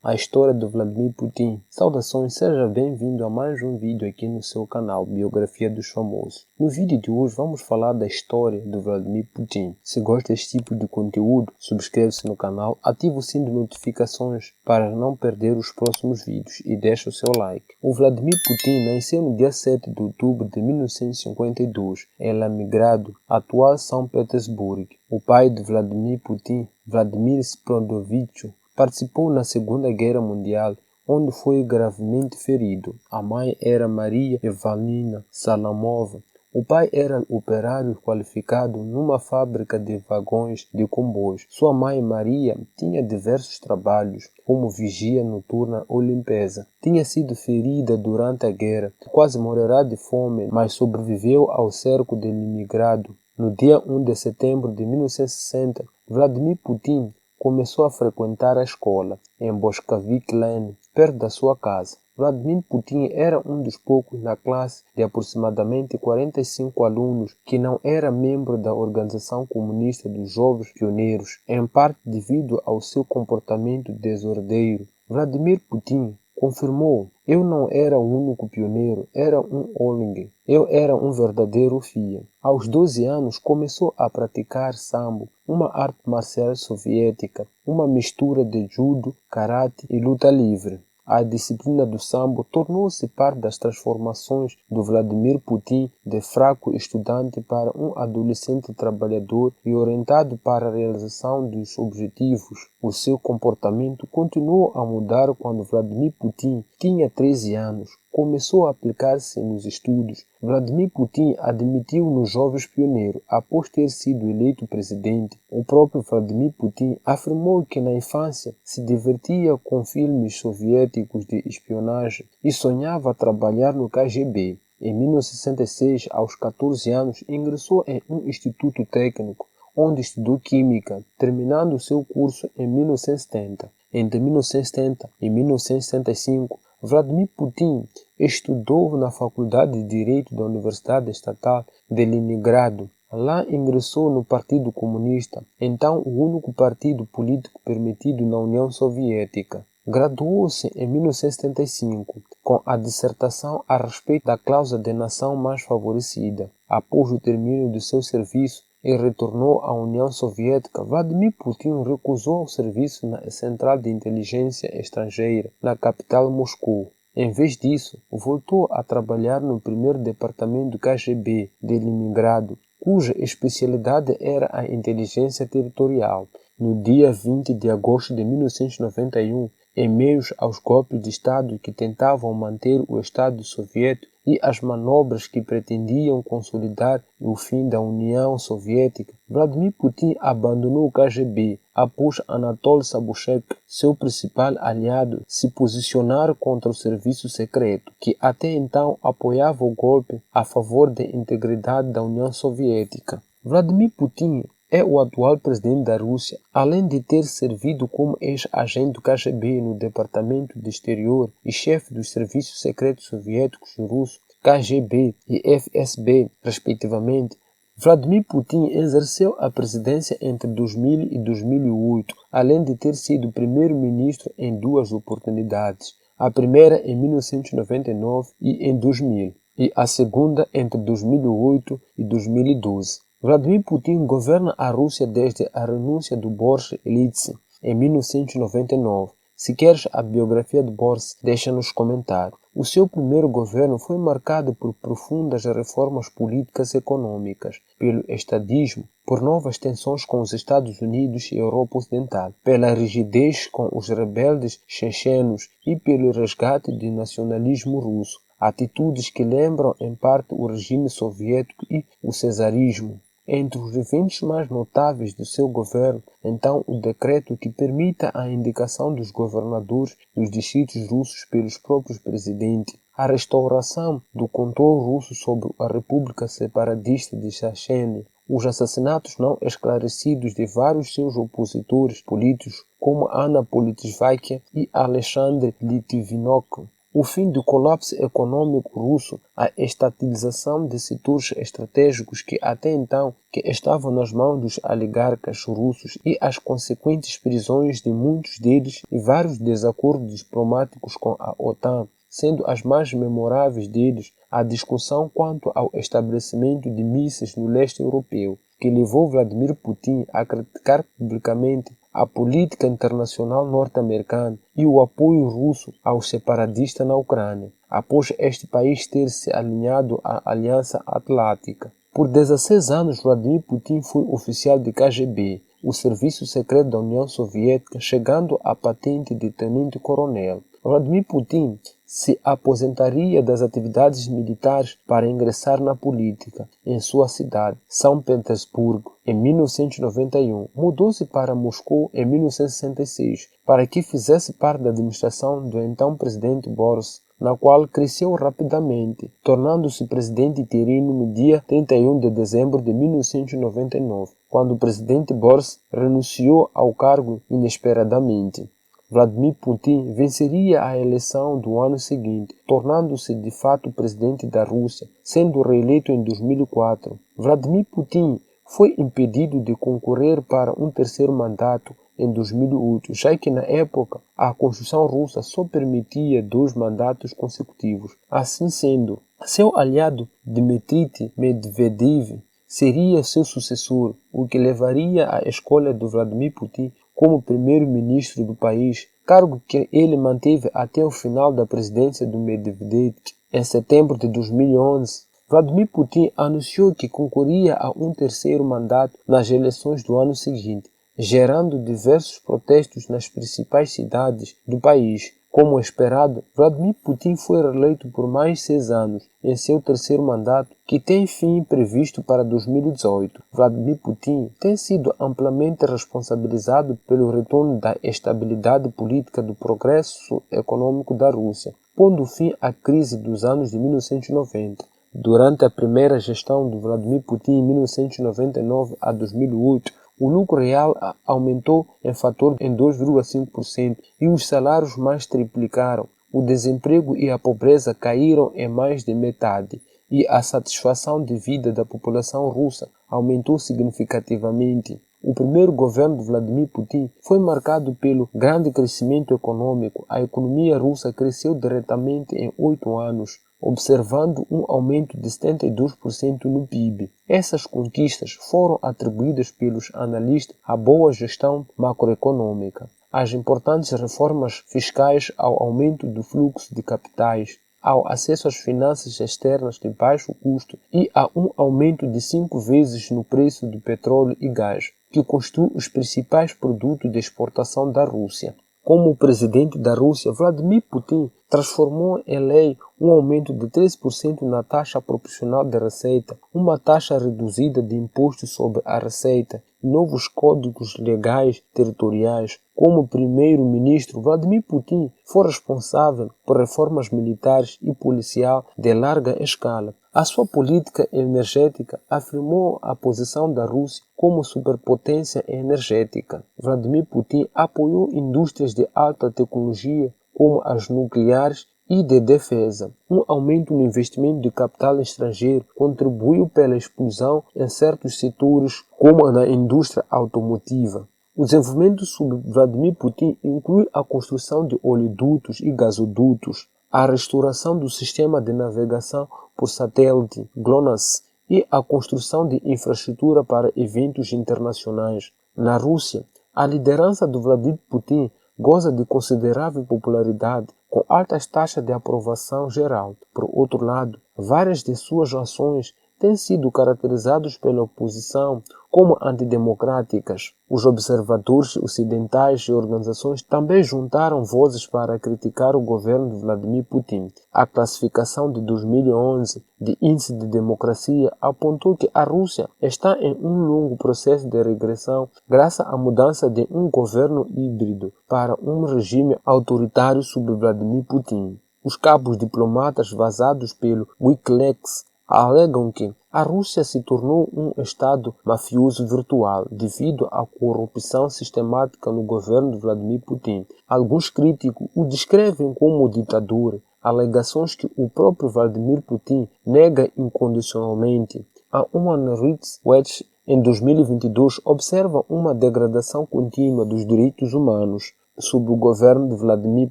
A história de Vladimir Putin. Saudações, seja bem-vindo a mais um vídeo aqui no seu canal Biografia dos Famosos. No vídeo de hoje vamos falar da história de Vladimir Putin. Se gosta deste tipo de conteúdo, subscreve-se no canal, ativa o sino de notificações para não perder os próximos vídeos e deixa o seu like. O Vladimir Putin nasceu no dia 7 de outubro de 1952 em Leningrado, atual São Petersburgo. O pai de Vladimir Putin, Vladimir Sprodovich, participou na Segunda Guerra Mundial, onde foi gravemente ferido. A mãe era Maria Evalina Salamova. O pai era operário qualificado numa fábrica de vagões de comboios. Sua mãe, Maria, tinha diversos trabalhos, como vigia noturna ou limpeza. Tinha sido ferida durante a guerra, quase morrerá de fome, mas sobreviveu ao cerco de Leningrado. No dia 1 de setembro de 1960, Vladimir Putin começou a frequentar a escola, em Bolshevik-Lene, perto da sua casa. Vladimir Putin era um dos poucos na classe de aproximadamente 45 alunos que não era membro da Organização Comunista dos Jovens Pioneiros, em parte devido ao seu comportamento desordeiro. Vladimir Putin confirmou: "Eu não era o único pioneiro, era um Oling. Eu era um verdadeiro FIA." Aos 12 anos começou a praticar sambo, uma arte marcial soviética, uma mistura de judo, karate e luta livre. A disciplina do sambo tornou-se parte das transformações do Vladimir Putin de fraco estudante para um adolescente trabalhador e orientado para a realização dos objetivos. O seu comportamento continuou a mudar quando Vladimir Putin tinha 13 anos. Começou a aplicar-se nos estudos. Vladimir Putin admitiu nos Jovens Pioneiros após ter sido eleito presidente. O próprio Vladimir Putin afirmou que na infância se divertia com filmes soviéticos de espionagem e sonhava trabalhar no KGB. Em 1966, aos 14 anos, ingressou em um instituto técnico, onde estudou química, terminando seu curso em 1970. Entre 1970 e 1975, Vladimir Putin estudou na Faculdade de Direito da Universidade Estatal de Leningrado. Lá ingressou no Partido Comunista, então o único partido político permitido na União Soviética. Graduou-se em 1975 com a dissertação a respeito da cláusula de nação mais favorecida. Após o término do seu serviço e retornou à União Soviética, Vladimir Putin recusou o serviço na Central de Inteligência Estrangeira, na capital Moscou. Em vez disso, voltou a trabalhar no primeiro departamento do KGB de Leningrado, cuja especialidade era a inteligência territorial. No dia 20 de agosto de 1991, em meio aos golpes de Estado que tentavam manter o Estado soviético e as manobras que pretendiam consolidar o fim da União Soviética, Vladimir Putin abandonou o KGB após Anatoly Sabuchek, seu principal aliado, se posicionar contra o serviço secreto, que até então apoiava o golpe a favor da integridade da União Soviética. Vladimir Putin é o atual presidente da Rússia, além de ter servido como ex-agente do KGB no Departamento de Exterior e chefe dos serviços secretos soviéticos e russos, KGB e FSB, respectivamente. Vladimir Putin exerceu a presidência entre 2000 e 2008, além de ter sido primeiro-ministro em duas oportunidades, a primeira em 1999 e em 2000, e a segunda entre 2008 e 2012. Vladimir Putin governa a Rússia desde a renúncia do Boris Yeltsin em 1999. Se queres a biografia de Boris, deixa nos comentários. O seu primeiro governo foi marcado por profundas reformas políticas e econômicas, pelo estadismo, por novas tensões com os Estados Unidos e Europa Ocidental, pela rigidez com os rebeldes chechenos e pelo resgate do nacionalismo russo, atitudes que lembram em parte o regime soviético e o cesarismo. Entre os eventos mais notáveis do seu governo, então, o decreto que permite a indicação dos governadores dos distritos russos pelos próprios presidentes, a restauração do controle russo sobre a República Separatista de Chechênia, os assassinatos não esclarecidos de vários seus opositores políticos, como Anna Politkovskaya e Alexander Litvinenko, o fim do colapso econômico russo, a estatilização de setores estratégicos que até então estavam nas mãos dos oligarcas russos e as consequentes prisões de muitos deles e vários desacordos diplomáticos com a OTAN, sendo as mais memoráveis deles a discussão quanto ao estabelecimento de mísseis no leste europeu, que levou Vladimir Putin a criticar publicamente a política internacional norte-americana e o apoio russo aos separatistas na Ucrânia, após este país ter se alinhado à Aliança Atlântica. Por 16 anos, Vladimir Putin foi oficial de KGB, o serviço secreto da União Soviética, chegando à patente de tenente-coronel. Vladimir Putin se aposentaria das atividades militares para ingressar na política em sua cidade, São Petersburgo, em 1991. Mudou-se para Moscou em 1966 para que fizesse parte da administração do então presidente Boris, na qual cresceu rapidamente, tornando-se presidente interino no dia 31 de dezembro de 1999, quando o presidente Boris renunciou ao cargo inesperadamente. Vladimir Putin venceria a eleição do ano seguinte, tornando-se de fato presidente da Rússia, sendo reeleito em 2004. Vladimir Putin foi impedido de concorrer para um terceiro mandato em 2008, já que na época a Constituição russa só permitia 2 mandatos consecutivos. Assim sendo, seu aliado Dmitry Medvedev seria seu sucessor, o que levaria à escolha de Vladimir Putin como primeiro-ministro do país, cargo que ele manteve até o final da presidência do Medvedev. Em setembro de 2011, Vladimir Putin anunciou que concorria a um terceiro mandato nas eleições do ano seguinte, gerando diversos protestos nas principais cidades do país. Como esperado, Vladimir Putin foi reeleito por mais 6 anos em seu terceiro mandato, que tem fim previsto para 2018. Vladimir Putin tem sido amplamente responsabilizado pelo retorno da estabilidade política do progresso econômico da Rússia, pondo fim à crise dos anos de 1990. Durante a primeira gestão de Vladimir Putin em 1999 a 2008, o lucro real aumentou em fator em 2,5% e os salários mais triplicaram. O desemprego e a pobreza caíram em mais de metade e a satisfação de vida da população russa aumentou significativamente. O primeiro governo de Vladimir Putin foi marcado pelo grande crescimento econômico. A economia russa cresceu diretamente em 8 anos, observando um aumento de 72% no PIB. Essas conquistas foram atribuídas pelos analistas à boa gestão macroeconômica, às importantes reformas fiscais, ao aumento do fluxo de capitais, ao acesso às finanças externas de baixo custo e a um aumento de 5 vezes no preço do petróleo e gás, que constituem os principais produtos de exportação da Rússia. Como presidente da Rússia, Vladimir Putin transformou em lei um aumento de 13% na taxa proporcional de receita, uma taxa reduzida de imposto sobre a receita e novos códigos legais territoriais. Como primeiro-ministro, Vladimir Putin foi responsável por reformas militares e policial de larga escala. A sua política energética afirmou a posição da Rússia como superpotência energética. Vladimir Putin apoiou indústrias de alta tecnologia como as nucleares e de defesa. Um aumento no investimento de capital estrangeiro contribuiu pela explosão em certos setores, como na indústria automotiva. O desenvolvimento sob Vladimir Putin inclui a construção de oleodutos e gasodutos, a restauração do sistema de navegação por satélite GLONASS e a construção de infraestrutura para eventos internacionais. Na Rússia, a liderança de Vladimir Putin goza de considerável popularidade, com altas taxas de aprovação geral. Por outro lado, várias de suas ações têm sido caracterizadas pela oposição como antidemocráticas. Os observadores ocidentais e organizações também juntaram vozes para criticar o governo de Vladimir Putin. A classificação de 2011 de Índice de Democracia apontou que a Rússia está em um longo processo de regressão graças à mudança de um governo híbrido para um regime autoritário sob Vladimir Putin. Os cabos diplomatas vazados pelo Wikileaks alegam que a Rússia se tornou um estado mafioso virtual devido à corrupção sistemática no governo de Vladimir Putin. Alguns críticos o descrevem como ditador, alegações que o próprio Vladimir Putin nega incondicionalmente. A Human Rights Watch, em 2022, observa uma degradação contínua dos direitos humanos sob o governo de Vladimir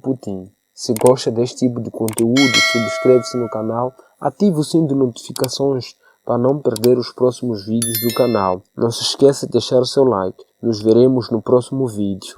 Putin. Se gosta deste tipo de conteúdo, subscreve-se no canal, ative o sino de notificações para não perder os próximos vídeos do canal. Não se esqueça de deixar o seu like. Nos veremos no próximo vídeo.